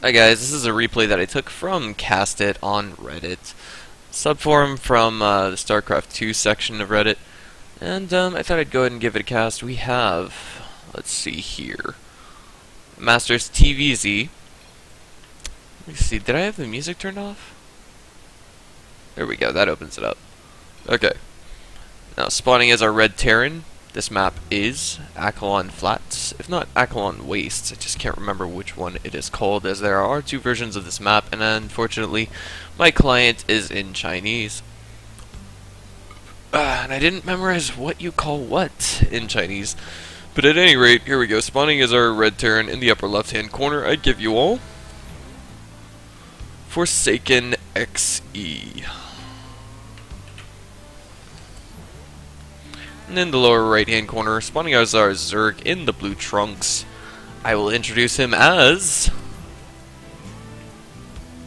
Hi guys, this is a replay that I took from Cast It on Reddit. Subforum from the StarCraft 2 section of Reddit. And I thought I'd go ahead and give it a cast. We have, let's see here, Masters TVZ. Let me see, did I have the music turned off? There we go, that opens it up. Okay. Now spawning as our Red Terran. This map is Akilon Flats, if not Akilon Wastes. I just can't remember which one it is called, as there are two versions of this map, and unfortunately, my client is in Chinese. And I didn't memorize what you call what in Chinese. But at any rate, here we go. Spawning is our Red Terran in the upper left-hand corner. I give you all ForsakeNXE. And in the lower right hand corner, spawning as our Zerg in the blue trunks. I will introduce him as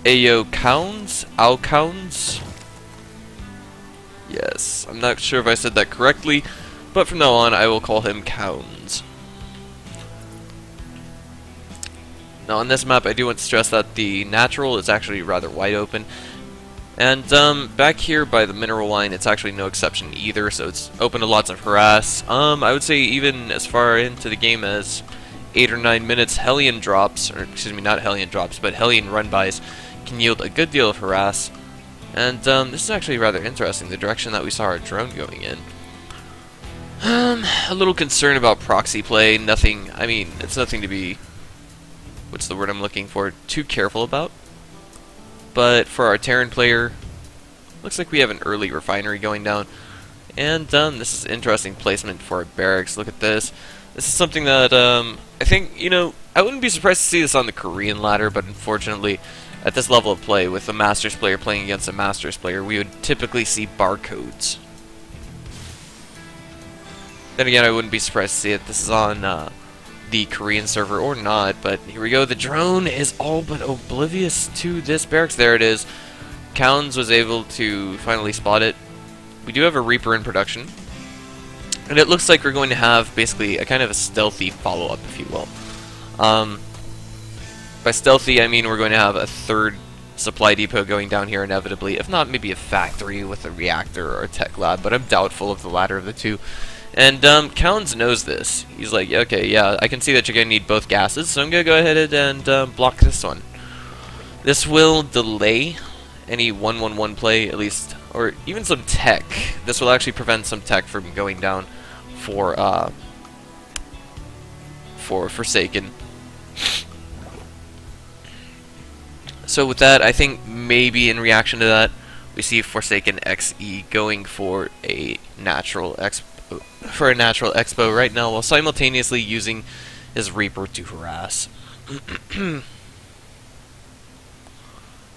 Aocowns. Yes, I'm not sure if I said that correctly, but from now on I will call him Cowns. Now on this map I do want to stress that the natural is actually rather wide open. And back here by the mineral line, it's actually no exception either, so it's open to lots of harass. I would say even as far into the game as 8 or 9 minutes, Hellion drops, or excuse me, not Hellion drops, but Hellion run-bys can yield a good deal of harass. And this is actually rather interesting, the direction that we saw our drone going in. A little concerned about proxy play, nothing, I mean, it's nothing to be, what's the word I'm looking for, too careful about. But for our Terran player, looks like we have an early refinery going down. And this is interesting placement for our barracks. Look at this. This is something that I think, you know, I wouldn't be surprised to see this on the Korean ladder, but unfortunately, at this level of play, with a Masters player playing against a Masters player, we would typically see barcodes. Then again, I wouldn't be surprised to see it. This is on the Korean server or not, but here we go. The drone is all but oblivious to this barracks. There it is. Cowns was able to finally spot it. We do have a Reaper in production, and it looks like we're going to have basically a kind of a stealthy follow-up, if you will. By stealthy, I mean we're going to have a third supply depot going down here inevitably, if not maybe a factory with a reactor or a tech lab, but I'm doubtful of the latter of the two. And Cowns knows this. He's like, okay, yeah, I can see that you're going to need both gases, so I'm going to go ahead and block this one. This will delay any 1-1-1 play, at least, or even some tech. This will actually prevent some tech from going down for Forsaken. So with that, I think maybe in reaction to that, we see ForsakeNXE going for a natural expo right now, while simultaneously using his Reaper to harass.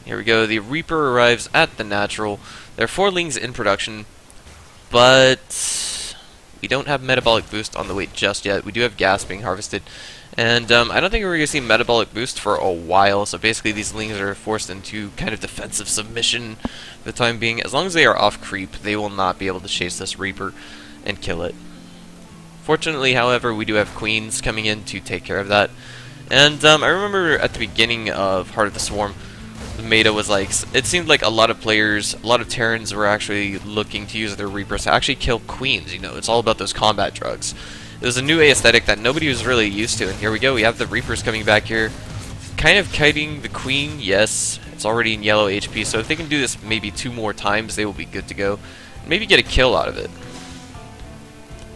Here we go. The Reaper arrives at the natural. There are 4 lings in production, but we don't have metabolic boost on the way just yet. We do have gas being harvested, and I don't think we're going to see metabolic boost for a while. So basically, these lings are forced into kind of defensive submission for the time being. As long as they are off creep, they will not be able to chase this Reaper and kill it. Fortunately, however, we do have queens coming in to take care of that. And I remember at the beginning of Heart of the Swarm, the meta was like, it seemed like a lot of players, a lot of Terrans were actually looking to use their Reapers to actually kill queens. You know, it's all about those combat drugs. It was a new aesthetic that nobody was really used to, and here we go. We have the Reapers coming back here, kind of kiting the queen. Yes, it's already in yellow HP, so if they can do this maybe 2 more times, they will be good to go. Maybe get a kill out of it.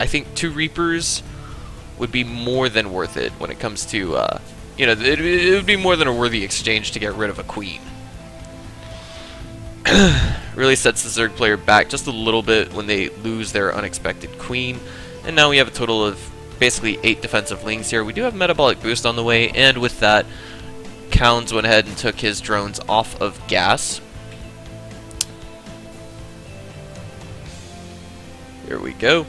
I think 2 Reapers would be more than worth it when it comes to, you know, it would be more than a worthy exchange to get rid of a queen. Really sets the Zerg player back just a little bit when they lose their unexpected queen. And now we have a total of basically 8 defensive lings here. We do have metabolic boost on the way, and with that, Cowns went ahead and took his drones off of gas. Here we go.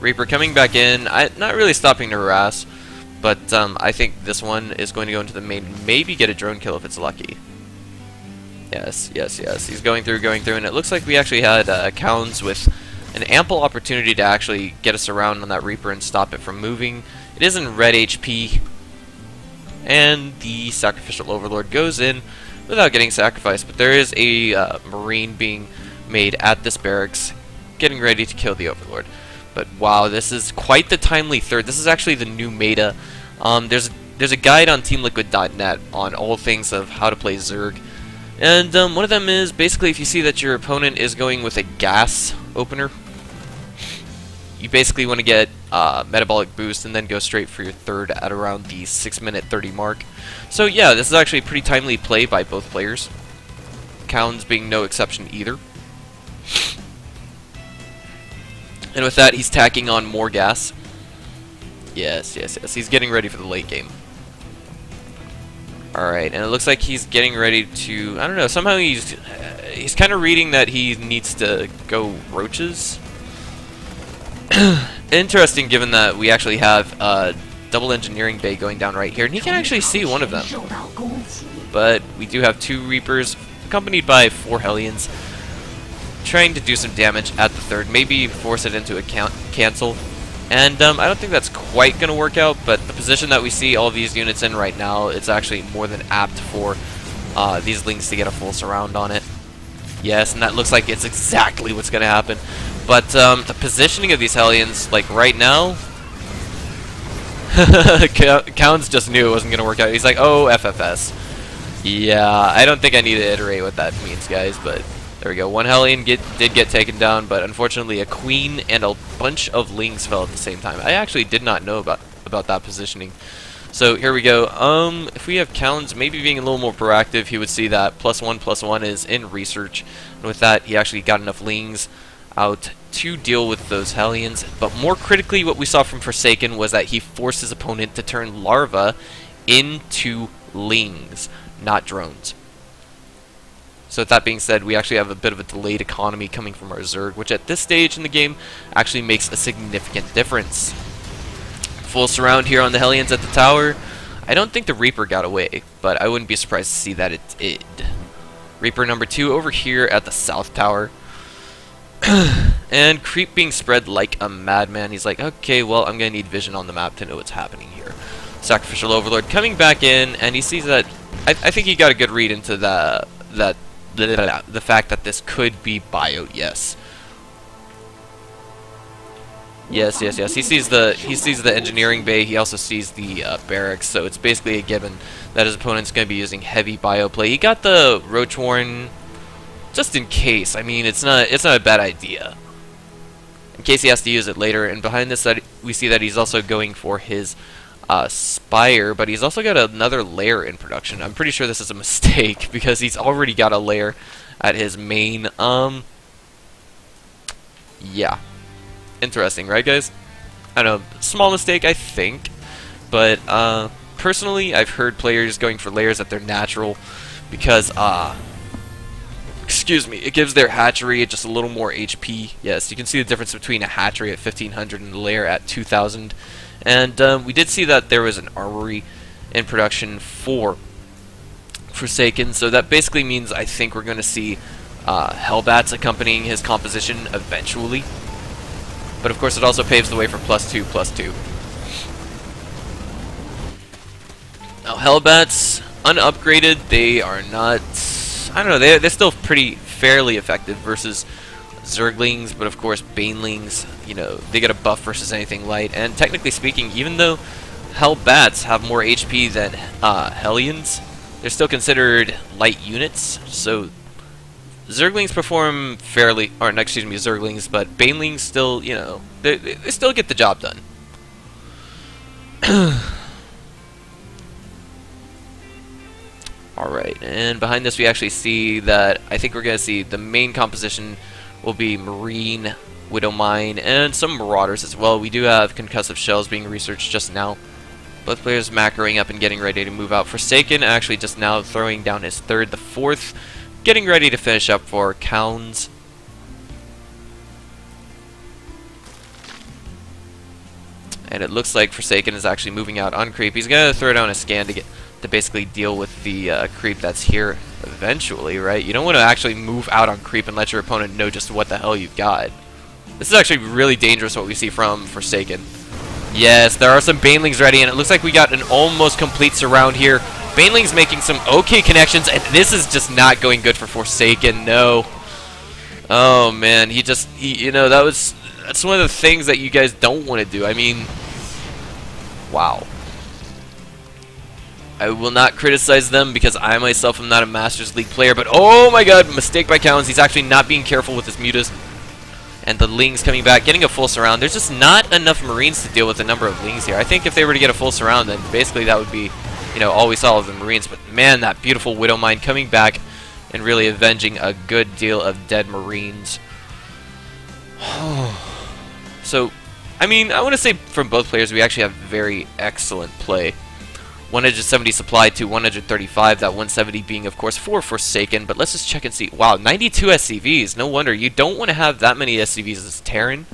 Reaper coming back in, not really stopping to harass, but I think this one is going to go into the main, maybe get a drone kill if it's lucky. Yes, yes, yes, he's going through, and it looks like we actually had Cowns with an ample opportunity to actually get us around on that Reaper and stop it from moving. It is in red HP, and the Sacrificial Overlord goes in without getting sacrificed. But there is a Marine being made at this barracks, getting ready to kill the Overlord. But wow, this is quite the timely third. This is actually the new meta. There's a guide on TeamLiquid.net on all things of how to play Zerg. And one of them is basically if you see that your opponent is going with a gas opener, you basically want to get metabolic boost and then go straight for your third at around the 6-minute 30 mark. So yeah, this is actually a pretty timely play by both players. Aocowns being no exception either. And with that, he's tacking on more gas. Yes. He's getting ready for the late game. Alright, and it looks like he's getting ready to... I don't know, somehow he's kind of reading that he needs to go roaches. Interesting, given that we actually have a double engineering bay going down right here, and he can actually see one of them. But we do have 2 Reapers, accompanied by 4 Hellions, trying to do some damage at the third, maybe force it into a cancel. And I don't think that's quite going to work out, but the position that we see all these units in right now, it's actually more than apt for these Lings to get a full surround on it. Yes, and that looks like it's exactly what's going to happen. But the positioning of these Hellions, like right now, Aocowns just knew it wasn't going to work out. He's like, oh, FFS. Yeah, I don't think I need to iterate what that means, guys, but... There we go. One Hellion did get taken down, but unfortunately a Queen and a bunch of Lings fell at the same time. I actually did not know about that positioning. So here we go. If we have Aocowns maybe being a little more proactive, he would see that +1/+1 is in research. And with that, he actually got enough Lings out to deal with those Hellions. But more critically, what we saw from Forsaken was that he forced his opponent to turn Larva into Lings, not drones. So with that being said, we actually have a bit of a delayed economy coming from our Zerg, which at this stage in the game actually makes a significant difference. Full surround here on the Hellions at the tower. I don't think the Reaper got away, but I wouldn't be surprised to see that it did. Reaper number 2 over here at the south tower. And creep being spread like a madman. He's like, okay, well, I'm going to need vision on the map to know what's happening here. Sacrificial Overlord coming back in, and he sees that... I think he got a good read into the fact that this could be bio. Yes. Yes. He sees the engineering bay. He also sees the barracks. So it's basically a given that his opponent's going to be using heavy bio play. He got the Roach Warren just in case. I mean, it's not a bad idea. In case he has to use it later. And behind this, we see that he's also going for his Spire, but he's also got another lair in production. I'm pretty sure this is a mistake because he's already got a lair at his main. Yeah. Interesting, right, guys? I don't know, small mistake, I think, but personally, I've heard players going for lairs at their natural because, excuse me, it gives their hatchery just a little more HP. Yes, you can see the difference between a hatchery at 1500 and a lair at 2000. And we did see that there was an armory in production for Forsaken, so that basically means I think we're going to see Hellbats accompanying his composition eventually. But of course it also paves the way for +2/+2. Now Hellbats, unupgraded, they are not... I don't know, they're still fairly effective versus Zerglings, but of course Banelings, you know, they get a buff versus anything light. And technically speaking, even though Hellbats have more HP than Hellions, they're still considered light units. So Zerglings perform fairly, or no, excuse me, Zerglings, but Banelings still, you know, they still get the job done. Alright, and behind this we actually see that I think we're going to see the main composition will be Marine, Widow Mine, and some Marauders as well. We do have concussive shells being researched just now. Both players macroing up and getting ready to move out. Forsaken actually just now throwing down his third, the fourth, getting ready to finish up for Aocowns. And it looks like Forsaken is actually moving out on creep. He's going to throw down a scan to basically deal with the creep that's here eventually, right? You don't want to actually move out on creep and let your opponent know just what the hell you've got. This is actually really dangerous what we see from Forsaken. Yes, there are some Banelings ready, and it looks like we got an almost complete surround here. Banelings making some okay connections, and this is just not going good for Forsaken. No. Oh man, you know, that's one of the things that you guys don't want to do. I mean, wow. I will not criticize them because I myself am not a Masters League player, but oh my god, mistake by Aocowns. He's actually not being careful with his mutas. And the Lings coming back, getting a full surround. There's just not enough Marines to deal with the number of Lings here. I think if they were to get a full surround, then basically that would be, you know, all we saw of the Marines. But man, that beautiful Widowmine coming back and really avenging a good deal of dead Marines. So, I mean, I want to say from both players, we actually have very excellent play. 170 supply to 135, that 170 being, of course, for Forsaken. But let's just check and see. Wow, 92 SCVs. No wonder. You don't want to have that many SCVs as Terran.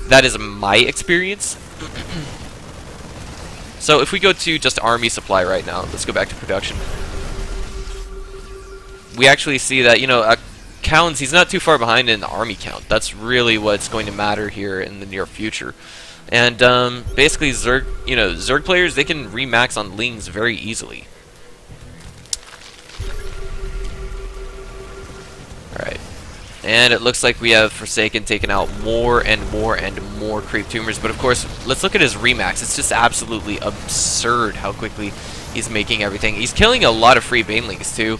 That is my experience. So if we go to just army supply right now, let's go back to production. We actually see that, you know, Aocowns, he's not too far behind in the army count. That's really what's going to matter here in the near future. And basically, Zerg, you know, Zerg players, they can remax on Lings very easily. Alright. And it looks like we have Forsaken taking out more and more and more creep tumors. But of course, let's look at his remax. It's just absolutely absurd how quickly he's making everything. He's killing a lot of free Banelings too.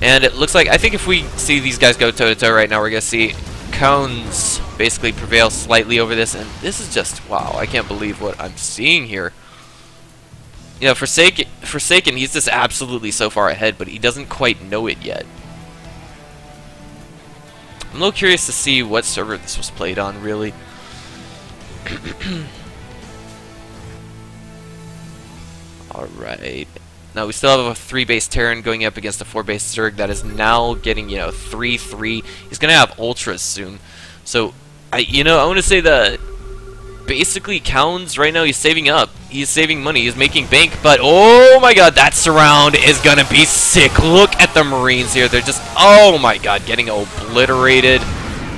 And it looks like, I think if we see these guys go toe-to-toe right now, we're going to see Aocowns basically prevail slightly over this, and this is just, wow, I can't believe what I'm seeing here. You know, Forsaken, he's just absolutely so far ahead, but he doesn't quite know it yet. I'm a little curious to see what server this was played on, really. Alright. Now, we still have a 3-base Terran going up against a 4-base Zerg that is now getting, you know, 3-3. He's going to have Ultras soon. So, I want to say that basically Aocowns right now, he's saving up. He's saving money. He's making bank. But, oh my god, that surround is going to be sick. Look at the Marines here. They're just, oh my god, getting obliterated.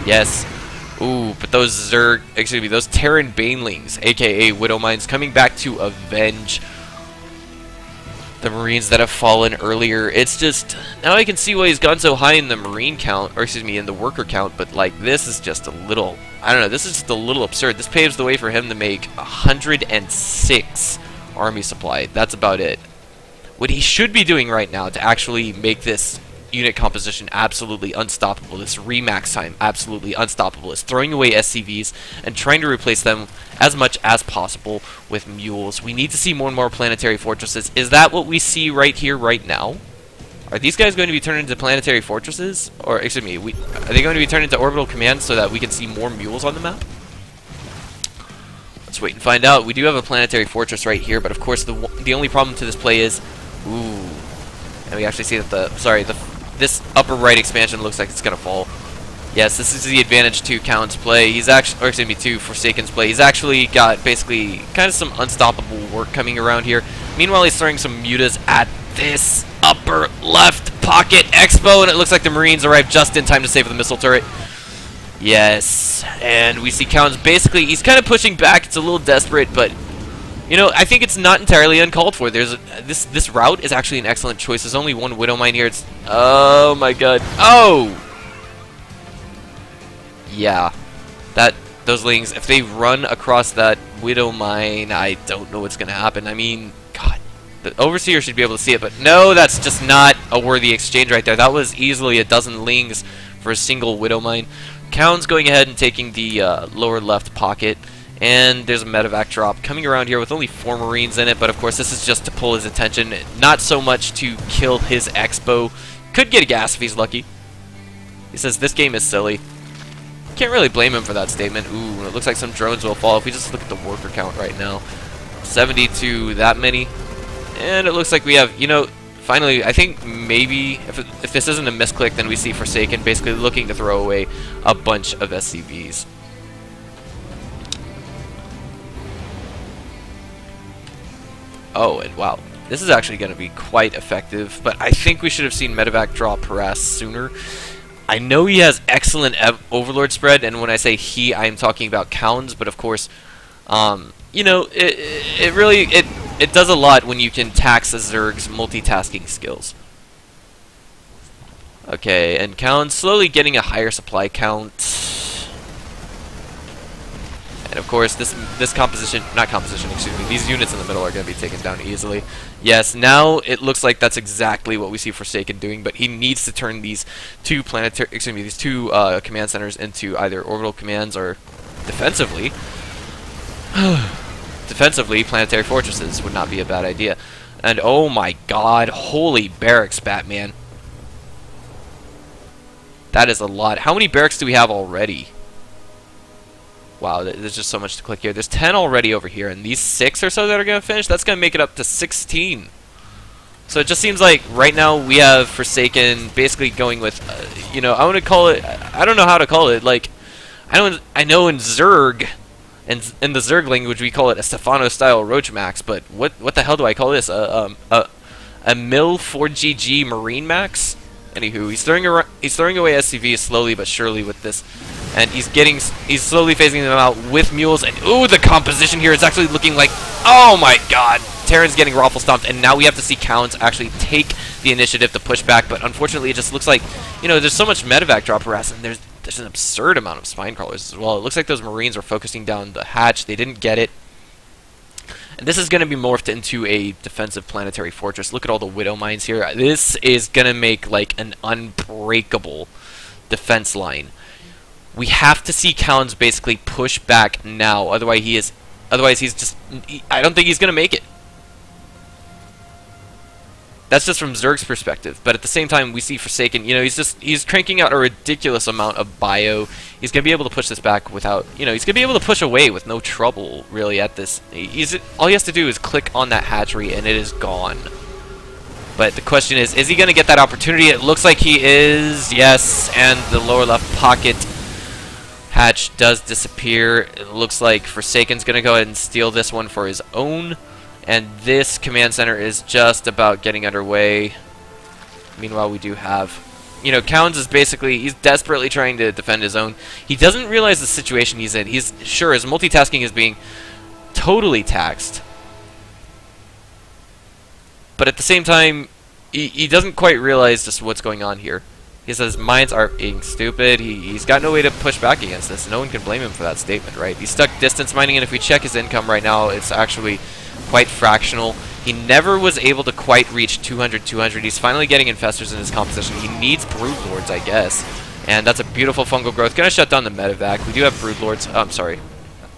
Yes. Ooh, but those Zerg, excuse me, those Terran Banelings, aka Widowmines, coming back to avenge the Marines that have fallen earlier. It's just, now I can see why he's gone so high in the Marine count, or excuse me, in the worker count, but like, this is just a little, I don't know, this is just a little absurd. This paves the way for him to make 106 army supply. That's about it. What he should be doing right now to actually make this unit composition absolutely unstoppable, this remax time absolutely unstoppable, is throwing away SCVs and trying to replace them as much as possible with mules. We need to see more and more planetary fortresses. Is that what we see right here, right now? Are these guys going to be turned into planetary fortresses? Or, excuse me, are they going to be turned into orbital commands so that we can see more mules on the map? Let's wait and find out. We do have a planetary fortress right here, but of course the only problem to this play is, ooh, and we actually see that this upper right expansion looks like it's going to fall. Yes, this is the advantage to Aocowns' play. He's actually, or excuse me, to Forsaken's play. He's actually got basically kind of some unstoppable work coming around here. Meanwhile, he's throwing some mutas at this upper left pocket expo, and it looks like the Marines arrived just in time to save the missile turret. Yes, and we see Aocowns basically, he's kind of pushing back. It's a little desperate, but you know, I think it's not entirely uncalled for. There's this route is actually an excellent choice. There's only one Widowmine here. It's, oh my god. Oh! Yeah. Those Lings, if they run across that Widowmine, I don't know what's going to happen. I mean, god. The Overseer should be able to see it, but no, that's just not a worthy exchange right there. That was easily a dozen Lings for a single Widowmine. Aocowns going ahead and taking the lower left pocket. And there's a medevac drop coming around here with only 4 Marines in it, but of course this is just to pull his attention, not so much to kill his expo. Could get a gas if he's lucky. He says this game is silly. Can't really blame him for that statement. Ooh, it looks like some drones will fall if we just look at the worker count right now. 72, that many. And it looks like we have, you know, finally, I think maybe, if this isn't a misclick, then we see Forsaken basically looking to throw away a bunch of SCVs. Oh, and wow, this is actually going to be quite effective, but I think we should have seen medevac draw Paras sooner. I know he has excellent Overlord spread, and when I say he, I am talking about Aocowns, but of course, You know, it really it does a lot when you can tax a Zerg's multitasking skills. Okay, and Count slowly getting a higher supply count. And of course, this composition, not composition, excuse me, these units in the middle are going to be taken down easily. Yes, now it looks like that's exactly what we see Forsaken doing, but he needs to turn these two planetary, excuse me, these two command centers into either orbital commands or defensively. Defensively, planetary fortresses would not be a bad idea. And oh my god, holy barracks, Batman. That is a lot. How many barracks do we have already? Wow, there's just so much to click here. There's 10 already over here, and these 6 or so that are going to finish, that's going to make it up to 16. So it just seems like right now we have Forsaken basically going with, you know, I want to call it, I don't know how to call it, like, I know in Zerg, and in the Zerg language we call it a Stefano-style Roach Max, but what the hell do I call this? A Mil 4GG Marine Max? Anywho, he's throwing away SCVs slowly but surely with this, and he's slowly phasing them out with mules. And ooh, the composition here is actually looking like, oh my god, Terran's getting raffle stomped, and now we have to see Counts actually take the initiative to push back. But unfortunately, it just looks like, you know, there's so much medevac drop harass, and there's an absurd amount of spine crawlers as well. It looks like those Marines are focusing down the hatch. They didn't get it. And this is going to be morphed into a defensive planetary fortress. Look at all the Widow Mines here. This is going to make like an unbreakable defense line. We have to see Counts basically push back now. Otherwise he's just, I don't think he's going to make it. That's just from Zerg's perspective, but at the same time, we see Forsaken, you know, he's cranking out a ridiculous amount of bio. He's going to be able to push this back without, you know, he's going to be able to push away with no trouble, really, at this. All he has to do is click on that hatchery, and it is gone. But the question is he going to get that opportunity? It looks like he is, yes, and the lower left pocket hatch does disappear. It looks like Forsaken's going to go ahead and steal this one for his own. And this command center is just about getting underway. Meanwhile, we do have, you know, Counts is basically, he's desperately trying to defend his own. He doesn't realize the situation he's in. He's sure his multitasking is being totally taxed. But at the same time, he doesn't quite realize just what's going on here. He says mines are being stupid. He's got no way to push back against this. No one can blame him for that statement, right? He's stuck distance mining, and if we check his income right now, it's actually quite fractional. He never was able to quite reach 200. He's finally getting infestors in his composition. He needs broodlords, I guess. And that's a beautiful fungal growth. Gonna shut down the medevac. We do have broodlords. I'm sorry.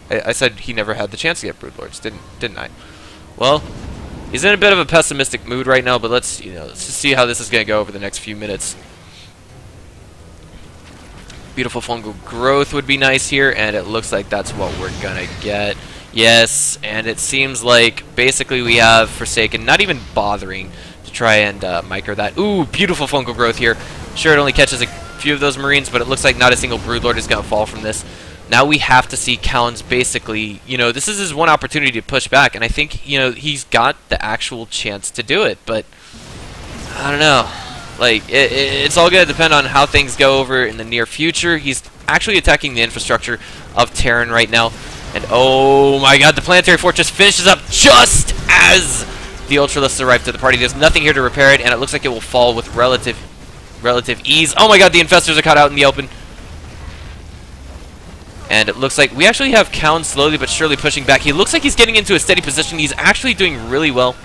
I said he never had the chance to get broodlords, didn't I? Well, he's in a bit of a pessimistic mood right now, but let's just see how this is gonna go over the next few minutes. Beautiful fungal growth would be nice here, and it looks like that's what we're gonna get. Yes, and it seems like basically we have Forsaken not even bothering to try and micro that. Ooh, beautiful fungal growth here. Sure, it only catches a few of those Marines, but it looks like not a single broodlord is going to fall from this. Now we have to see Counts basically, you know, this is his one opportunity to push back, and I think, you know, he's got the actual chance to do it, but I don't know. Like, it's all going to depend on how things go over in the near future. He's actually attacking the infrastructure of Terran right now. And oh my god, the planetary fortress finishes up just as the Ultralisks arrive to the party. There's nothing here to repair it, and it looks like it will fall with relative ease. Oh my god, the infestors are caught out in the open. And it looks like we actually have Counts slowly but surely pushing back. He looks like he's getting into a steady position. He's actually doing really well.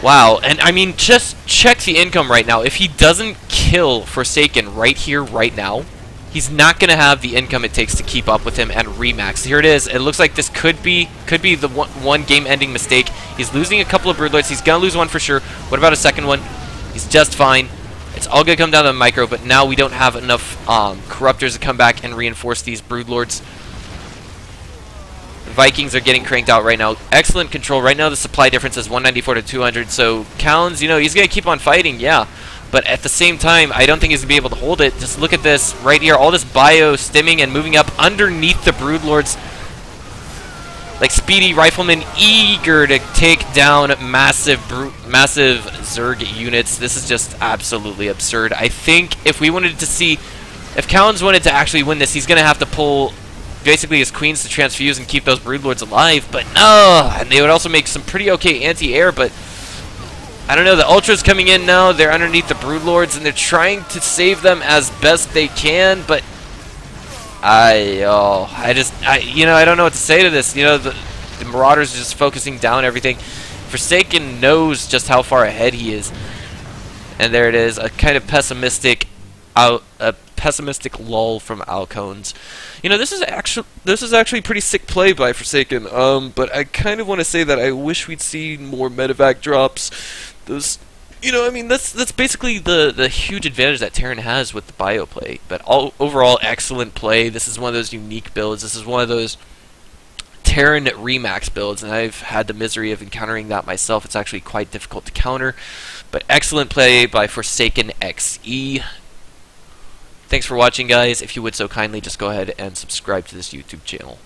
Wow, and I mean, just check the income right now. If he doesn't kill Forsaken right here, right now, he's not going to have the income it takes to keep up with him and remax. Here it is. It looks like this could be the one game-ending mistake. He's losing a couple of broodlords. He's going to lose one for sure. What about a second one? He's just fine. It's all going to come down to the micro, but now we don't have enough corruptors to come back and reinforce these broodlords. The Vikings are getting cranked out right now. Excellent control. Right now the supply difference is 194 to 200, so Counts, you know, he's going to keep on fighting, yeah. But at the same time, I don't think he's going to be able to hold it. Just look at this right here. All this bio stimming and moving up underneath the broodlords. Like speedy riflemen eager to take down massive Zerg units. This is just absolutely absurd. I think if we wanted to see, if Counts wanted to actually win this, he's going to have to pull basically his queens to transfuse and keep those broodlords alive, but no! And they would also make some pretty okay anti-air, but I don't know, the Ultra's coming in now, they're underneath the broodlords, and they're trying to save them as best they can, but I don't know what to say to this. You know, the Marauders are just focusing down everything. Forsaken knows just how far ahead he is. And there it is, a kind of pessimistic lull from Aocowns. You know, this is actually pretty sick play by Forsaken. But I kind of want to say that I wish we'd see more medevac drops. Those, you know, I mean, that's basically the huge advantage that Terran has with the bio play. But overall, excellent play. This is one of those unique builds. This is one of those Terran Remax builds, and I've had the misery of encountering that myself. It's actually quite difficult to counter. But excellent play by ForsakeNXE. Thanks for watching, guys. If you would so kindly, just go ahead and subscribe to this YouTube channel.